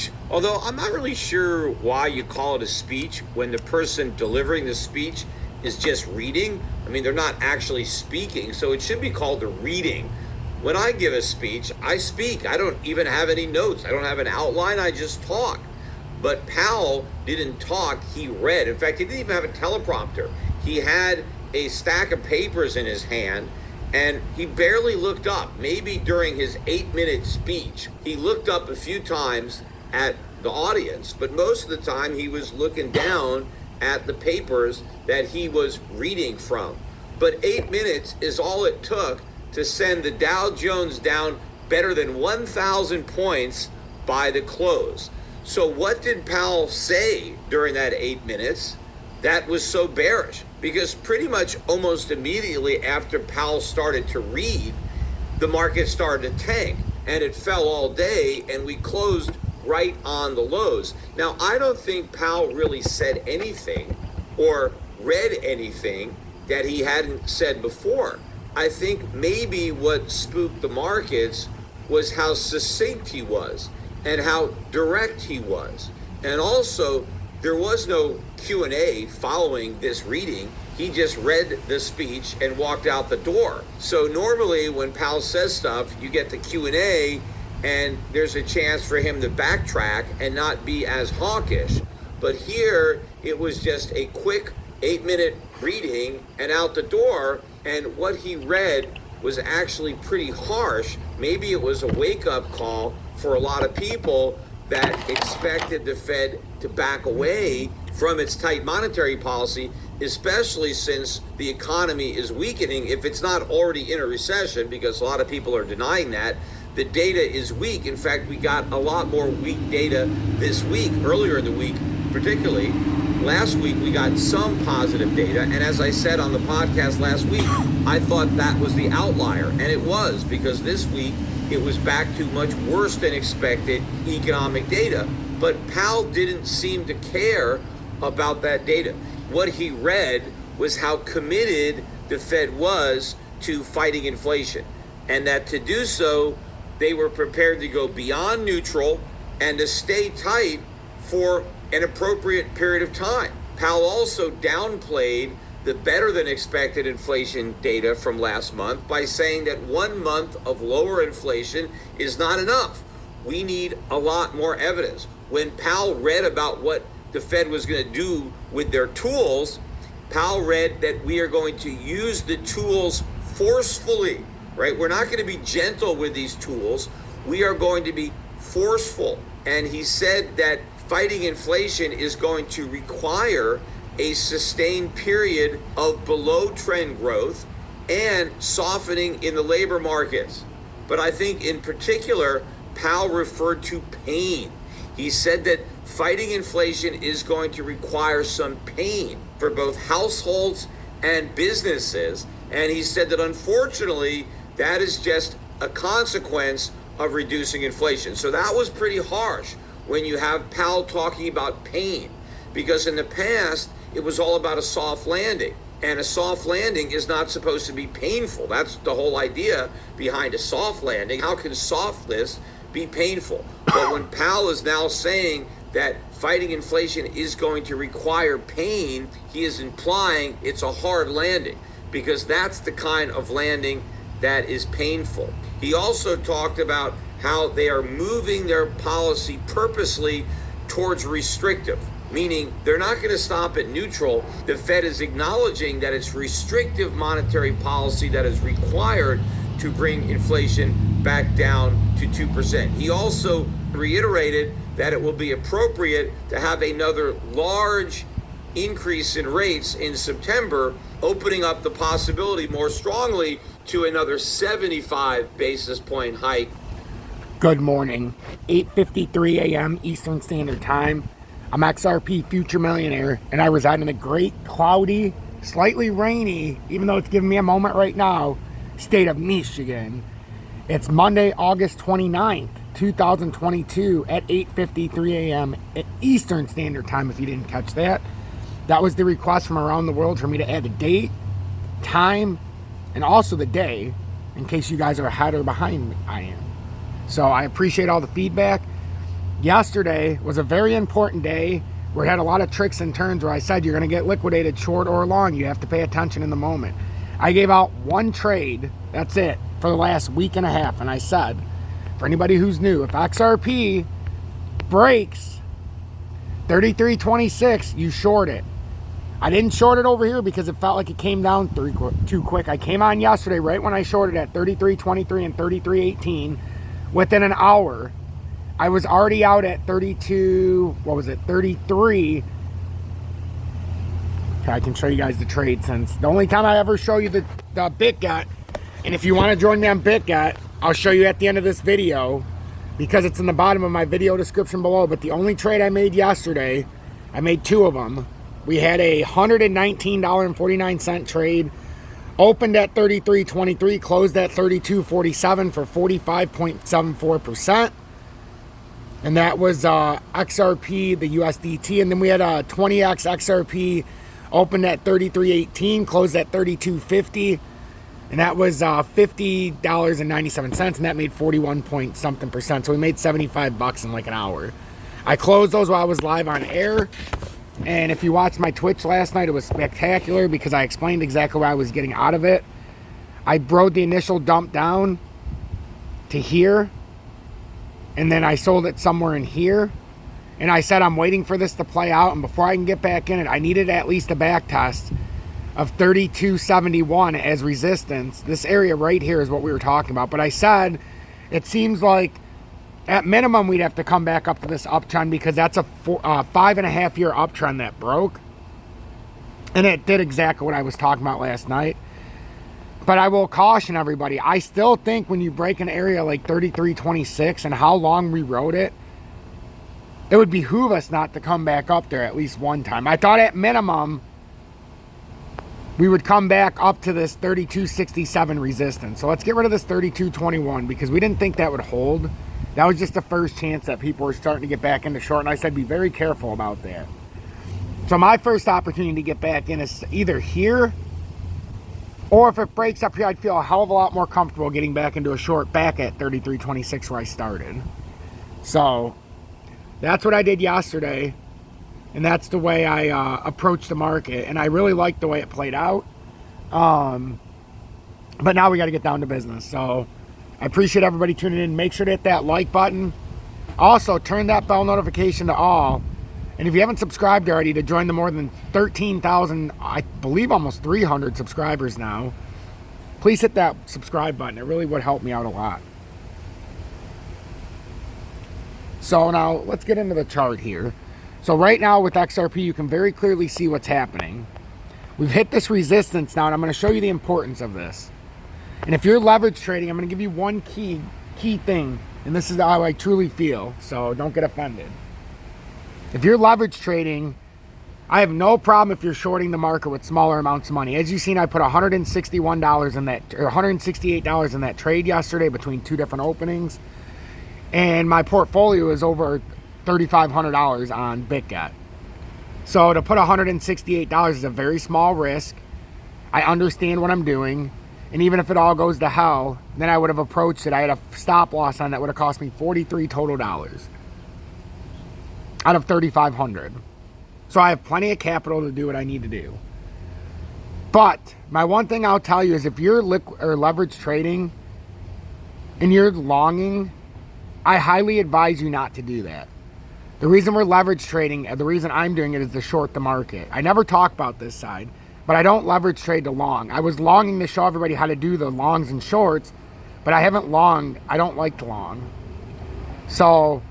speech, although I'm not really sure why you call it a speech when the person delivering the speech is just reading. I mean, they're not actually speaking, so it should be called a reading. When I give a speech, I speak. I don't even have any notes. I don't have an outline. I just talk. But Powell didn't talk. He read. In fact, he didn't even have a teleprompter. He had a stack of papers in his hand, and he barely looked up. Maybe during his 8-minute speech, he looked up a few times at the audience, but most of the time he was looking down at the papers that he was reading from. But 8 minutes is all it took to send the Dow Jones down better than 1,000 points by the close. So what did Powell say during that 8 minutes that was so bearish? Because pretty much almost immediately after Powell started to read, the market started to tank, and it fell all day, and we closed right on the lows. Now, I don't think Powell really said anything or read anything that he hadn't said before. I think maybe what spooked the markets was how succinct he was and how direct he was. And also, there was no Q&A following this reading. He just read the speech and walked out the door. So normally when Powell says stuff, you get the Q&A and there's a chance for him to backtrack and not be as hawkish. But here, it was just a quick 8-minute reading and out the door. And what he read was actually pretty harsh. Maybe it was a wake-up call for a lot of people that expected the Fed to back away from its tight monetary policy, especially since the economy is weakening. If it's not already in a recession, because a lot of people are denying that, the data is weak. In fact, we got a lot more weak data this week, earlier in the week particularly. Last week, we got some positive data, and as I said on the podcast last week, I thought that was the outlier, and it was, because this week, it was back to much worse than expected economic data. But Powell didn't seem to care about that data. What he read was how committed the Fed was to fighting inflation, and that to do so, they were prepared to go beyond neutral and to stay tight for an appropriate period of time. Powell also downplayed the better than expected inflation data from last month by saying that 1 month of lower inflation is not enough. We need a lot more evidence. When Powell read about what the Fed was going to do with their tools, Powell read that we are going to use the tools forcefully, right? We're not going to be gentle with these tools. We are going to be forceful. And he said that fighting inflation is going to require a sustained period of below trend growth and softening in the labor markets. But I think in particular, Powell referred to pain. He said that fighting inflation is going to require some pain for both households and businesses. And he said that unfortunately, that is just a consequence of reducing inflation. So that was pretty harsh when you have Powell talking about pain, because in the past, it was all about a soft landing. And a soft landing is not supposed to be painful. That's the whole idea behind a soft landing. How can softness be painful? But when Powell is now saying that fighting inflation is going to require pain, he is implying it's a hard landing, because that's the kind of landing that is painful. He also talked about how they are moving their policy purposely towards restrictive, meaning they're not going to stop at neutral. The Fed is acknowledging that it's restrictive monetary policy that is required to bring inflation back down to 2%. He also reiterated that it will be appropriate to have another large increase in rates in September, opening up the possibility more strongly to another 75 basis point hike. Good morning, 8:53 a.m. Eastern Standard Time. I'm XRP Future Millionaire, and I reside in a great, cloudy, slightly rainy, even though it's giving me a moment right now, state of Michigan. It's Monday, August 29th, 2022 at 8:53 a.m. at Eastern Standard Time, if you didn't catch that. That was the request from around the world for me to add the date, time, and also the day, in case you guys are ahead or behind I am. So I appreciate all the feedback. yesterday was a very important day where it had a lot of tricks and turns where I said you're going to get liquidated short or long. You have to pay attention in the moment. I gave out one trade, that's it, for the last week and a half. And I said, for anybody who's new, if XRP breaks 33.26, you short it. I didn't short it over here because it felt like it came down too quick. I came on yesterday right when I shorted at 33.23 and 33.18. Within an hour, I was already out at 32, what was it, 33. Okay, I can show you guys the trade since the only time I ever show you the BITGET, and if you want to join me on BITGET, I'll show you at the end of this video because it's in the bottom of my video description below. But the only trade I made yesterday, I made two of them. We had a $119.49 trade, opened at 33.23, closed at 32.47 for 45.74%. And that was XRP, the USDT. And then we had a 20x XRP, opened at 33.18, closed at 32.50. And that was $50.97. And that made 41 point something percent. So we made 75 bucks in like an hour. I closed those while I was live on air. And if you watched my Twitch last night, it was spectacular because I explained exactly what I was getting out of it. I broke the initial dump down to here. And then I sold it somewhere in here. And I said I'm waiting for this to play out. And before I can get back in it, I needed at least a back test of 32.71 as resistance. This area right here is what we were talking about. But I said it seems like at minimum, we'd have to come back up to this uptrend because that's a 5.5 year uptrend that broke. And it did exactly what I was talking about last night. But I will caution everybody, I still think when you break an area like 33.26 and how long we rode it, it would behoove us not to come back up there at least one time. I thought at minimum, we would come back up to this 32.67 resistance. So let's get rid of this 32.21 because we didn't think that would hold. That was just the first chance that people were starting to get back into short. And I said, be very careful about that. So my first opportunity to get back in is either here, or if it breaks up here, I'd feel a hell of a lot more comfortable getting back into a short back at 33.26 where I started. So that's what I did yesterday. And that's the way I approached the market. And I really liked the way it played out. But now we got to get down to business. So I appreciate everybody tuning in. Make sure to hit that like button. Also, turn that bell notification to all. And if you haven't subscribed already, to join the more than 13,000, I believe almost 300 subscribers now, please hit that subscribe button. It really would help me out a lot. So now let's get into the chart here. So right now with XRP, you can very clearly see what's happening. We've hit this resistance now, and I'm going to show you the importance of this. And if you're leverage trading, I'm going to give you one key thing, and this is how I truly feel, so don't get offended. If you're leverage trading, I have no problem if you're shorting the market with smaller amounts of money. As you've seen, I put $161 in that, or $168 in that trade yesterday between two different openings, and my portfolio is over $3,500 on BITGET. So to put $168 is a very small risk. I understand what I'm doing. And even if it all goes to hell, then I would have approached it. I had a stop loss on that would have cost me $43 total dollars out of $3,500. So I have plenty of capital to do what I need to do. But my one thing I'll tell you is if you're leverage trading and you're longing, I highly advise you not to do that. The reason we're leverage trading, and the reason I'm doing it, is to short the market. I never talk about this side, but I don't leverage trade to long. I was longing to show everybody how to do the longs and shorts, but I haven't longed. I don't like to long. So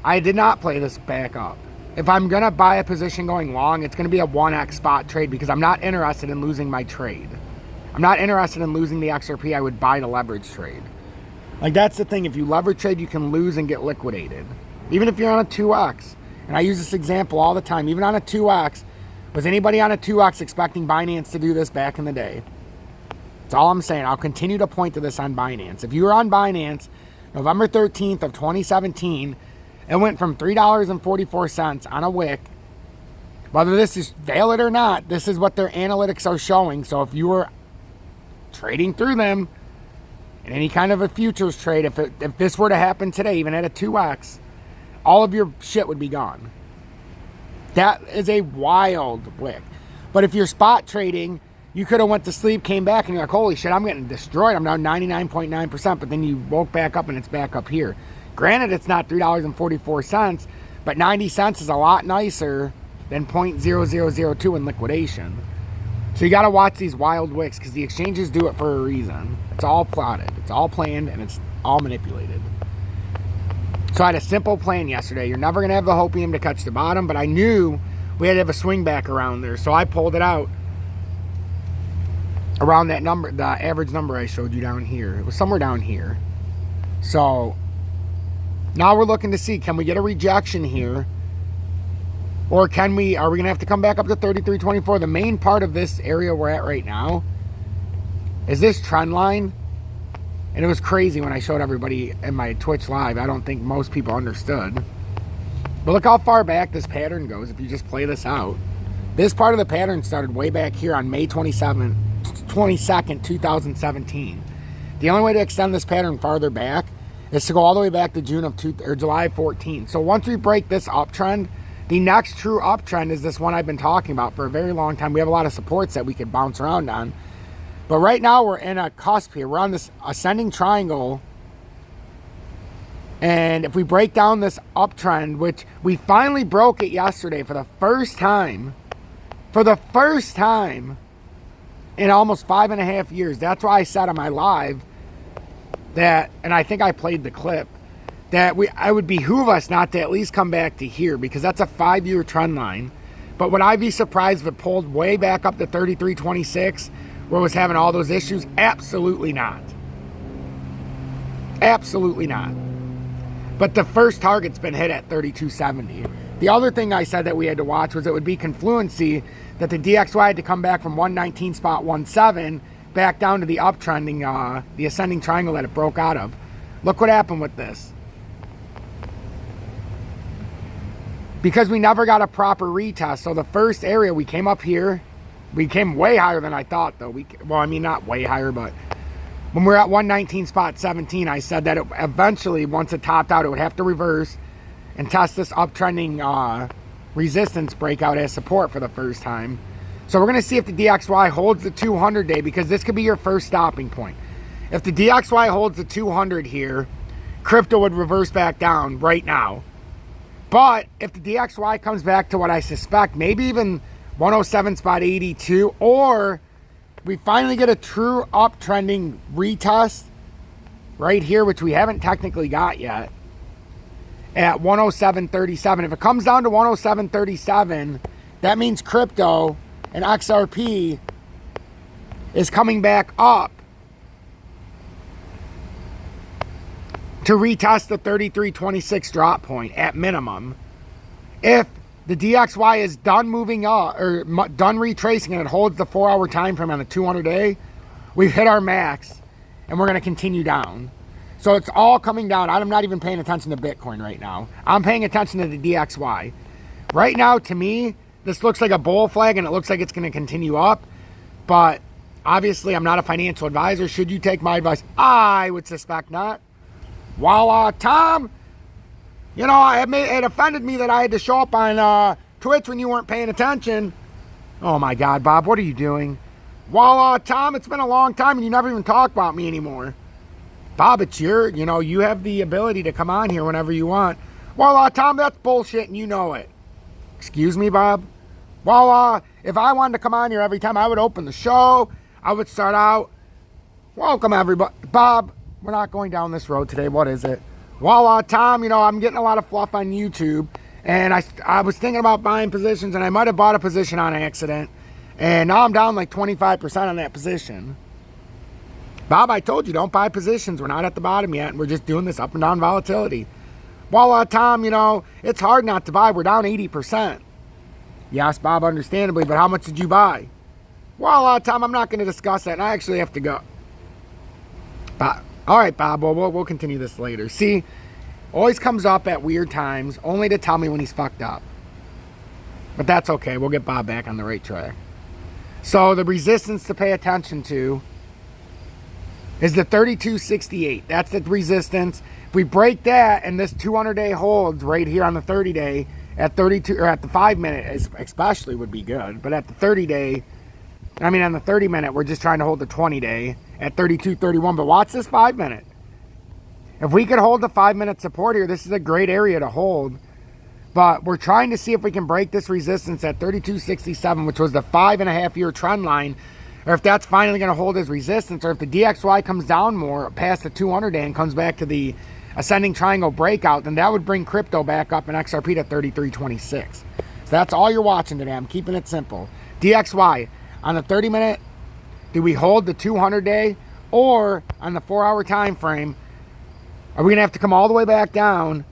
I did not play this back up. If I'm going to buy a position going long, it's going to be a 1x spot trade because I'm not interested in losing my trade. I'm not interested in losing the XRP I would buy to leverage trade. Like, that's the thing. If you leverage trade, you can lose and get liquidated. Even if you're on a 2x. And I use this example all the time. Even on a 2x. Was anybody on a 2x expecting Binance to do this back in the day? That's all I'm saying. I'll continue to point to this on Binance. If you were on Binance, November 13th of 2017, it went from $3.44 on a wick. Whether this is valid or not, this is what their analytics are showing. So if you were trading through them in any kind of a futures trade, if this were to happen today, even at a 2x, all of your shit would be gone. That is a wild wick. But if you're spot trading, you could have went to sleep, came back, and you're like, holy shit, I'm getting destroyed. I'm down 99.9%. But then you woke back up and it's back up here. Granted, it's not $3.44, but 90 cents is a lot nicer than 0.0002 in liquidation. So you got to watch these wild wicks because the exchanges do it for a reason. It's all plotted. It's all planned, and it's all manipulated. So I had a simple plan yesterday. You're never going to have the hopium to catch the bottom, but I knew we had to have a swing back around there. So I pulled it out around that number, the average number I showed you down here. It was somewhere down here. So now we're looking to see, can we get a rejection here? Or are we going to have to come back up to 33.24? The main part of this area we're at right now is this trend line. And it was crazy when I showed everybody in my Twitch live. I don't think most people understood. But look how far back this pattern goes if you just play this out. This part of the pattern started way back here on May 22nd, 2017. The only way to extend this pattern farther back is to go all the way back to July 14th. So once we break this uptrend, the next true uptrend is this one I've been talking about for a very long time. We have a lot of supports that we could bounce around on. But right now we're in a cusp here. We're on this ascending triangle. And if we break down this uptrend, which we finally broke it yesterday for the first time in almost 5.5 years. That's why I said on my live that, and I think I played the clip, that I would behoove us not to at least come back to here because that's a 5-year trend line. But would I be surprised if it pulled way back up to 33.26 where it was having all those issues? Absolutely not. Absolutely not. But the first target's been hit at 32.70. The other thing I said that we had to watch was it would be confluency, that the DXY had to come back from 119.17 back down to the uptrending, the ascending triangle that it broke out of. Look what happened with this. Because we never got a proper retest. So the first area, we came up here. We came way higher than I thought, though. Well, I mean, not way higher, but when we were at 119.17, I said that it eventually, once it topped out, it would have to reverse and test this uptrending resistance breakout as support for the first time. So we're going to see if the DXY holds the 200 day, because this could be your first stopping point. If the DXY holds the 200 here, crypto would reverse back down right now. But if the DXY comes back to what I suspect, maybe even 107.82, or we finally get a true uptrending retest right here, which we haven't technically got yet, at 107.37. If it comes down to 107.37, that means crypto and XRP is coming back up to retest the 33.26 drop point at minimum. If the DXY is done moving up or done retracing and it holds the 4-hour time frame on the 200-day, we've hit our max and we're going to continue down. So it's all coming down. I'm not even paying attention to Bitcoin right now. I'm paying attention to the DXY. Right now, to me, this looks like a bull flag and it looks like it's going to continue up. But obviously, I'm not a financial advisor. Should you take my advice? I would suspect not. Voila, Tom. You know, it offended me that I had to show up on Twitch when you weren't paying attention. Oh my God, Bob, what are you doing? Voila, Tom, it's been a long time and you never even talk about me anymore. Bob, it's you have the ability to come on here whenever you want. Voila, Tom, that's bullshit and you know it. Excuse me, Bob? Voila, if I wanted to come on here every time, I would open the show. I would start out, welcome everybody. Bob, we're not going down this road today. What is it? Voila, Tom, I'm getting a lot of fluff on YouTube. And I was thinking about buying positions, and I might have bought a position on accident. And now I'm down like 25% on that position. Bob, I told you, don't buy positions. We're not at the bottom yet, and we're just doing this up and down volatility. Voila, Tom, it's hard not to buy. We're down 80%. Yes, Bob, understandably, but how much did you buy? Voila, Tom, I'm not going to discuss that, and I actually have to go. Bob. All right, Bob, well, we'll continue this later. See, always comes up at weird times, only to tell me when he's fucked up. But that's okay. We'll get Bob back on the right track. So the resistance to pay attention to is the 32.68. That's the resistance. If we break that and this 200-day holds right here on the 30-day at 32, or at the 5-minute especially would be good, but at the 30-day, I mean on the 30-minute, we're just trying to hold the 20-day at 32.31. But watch this 5-minute. If we could hold the 5-minute support here, this is a great area to hold. But we're trying to see if we can break this resistance at 32.67, which was the 5.5-year trend line, or if that's finally going to hold as resistance, or if the DXY comes down more past the 200-day and comes back to the ascending triangle breakout, then that would bring crypto back up in XRP to 33.26. So that's all you're watching today. I'm keeping it simple. DXY on the 30-minute, do we hold the 200-day, or on the 4-hour time frame, are we going to have to come all the way back down,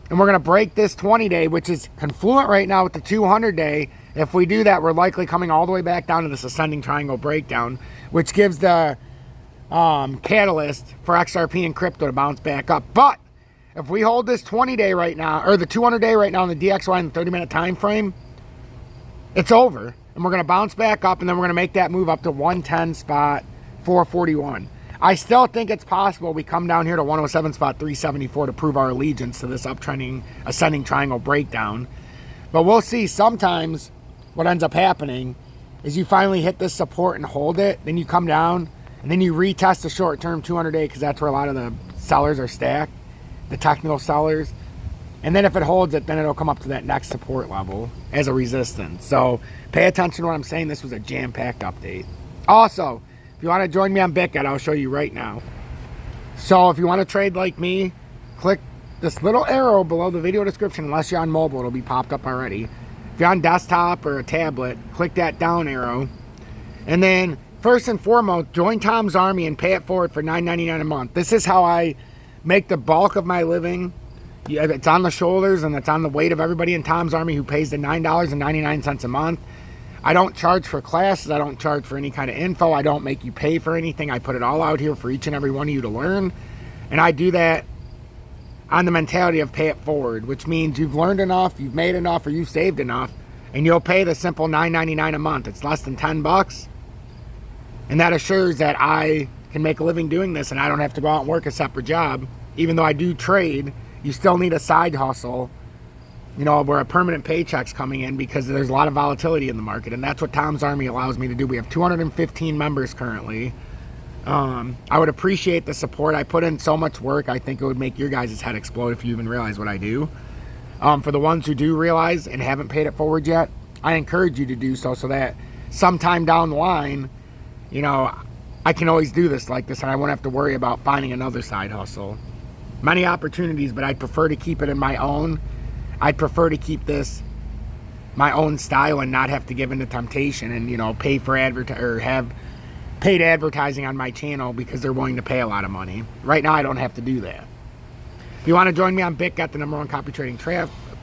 and we're going to break this 20-day, which is confluent right now with the 200-day. If we do that, we're likely coming all the way back down to this ascending triangle breakdown, which gives the catalyst for XRP and crypto to bounce back up. But if we hold this 20-day right now, or the 200-day right now in the DXY in the 30-minute time frame, it's over. And we're going to bounce back up, and then we're going to make that move up to 110 spot 441. I still think it's possible we come down here to 107 spot 374 to prove our allegiance to this uptrending ascending triangle breakdown. But we'll see. Sometimes what ends up happening is you finally hit this support and hold it, then you come down, and then you retest the short-term 200-day, because that's where a lot of the sellers are stacked, the technical sellers. And then if it holds it, then it'll come up to that next support level as a resistance. So pay attention to what I'm saying. This was a jam-packed update. Also, if you want to join me on BITGET, I'll show you right now. So if you want to trade like me, click this little arrow below the video description. Unless you're on mobile, it'll be popped up already. If you're on desktop or a tablet, click that down arrow. And then first and foremost, join Tom's Army and pay it forward for $9.99 a month. This is how I make the bulk of my living. It's on the shoulders and it's on the weight of everybody in Tom's Army who pays the $9.99 a month. I don't charge for classes. I don't charge for any kind of info. I don't make you pay for anything. I put it all out here for each and every one of you to learn. And I do that on the mentality of pay it forward, which means you've learned enough, you've made enough, or you've saved enough, and you'll pay the simple $9.99 a month. It's less than 10 bucks. And that assures that I can make a living doing this and I don't have to go out and work a separate job. Even though I do trade, you still need a side hustle, you know, where a permanent paycheck's coming in, because there's a lot of volatility in the market. And that's what Tom's Army allows me to do. We have 215 members currently. I would appreciate the support. I put in so much work. I think it would make your guys' head explode if you even realize what I do. For the ones who do realize and haven't paid it forward yet, I encourage you to do so that sometime down the line, you know, I can always do this like this and I won't have to worry about finding another side hustle. Many opportunities, but I'd prefer to keep it in my own. I'd prefer to keep this my own style and not have to give in to temptation and, you know, pay for or have paid advertising on my channel because they're willing to pay a lot of money. Right now, I don't have to do that. If you want to join me on BITGET, the #1 copy trading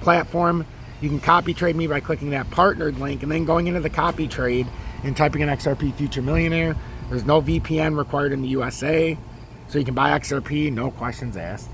platform, you can copy trade me by clicking that partnered link and then going into the copy trade and typing in XRP Future Millionaire. There's no VPN required in the USA, so you can buy XRP, no questions asked.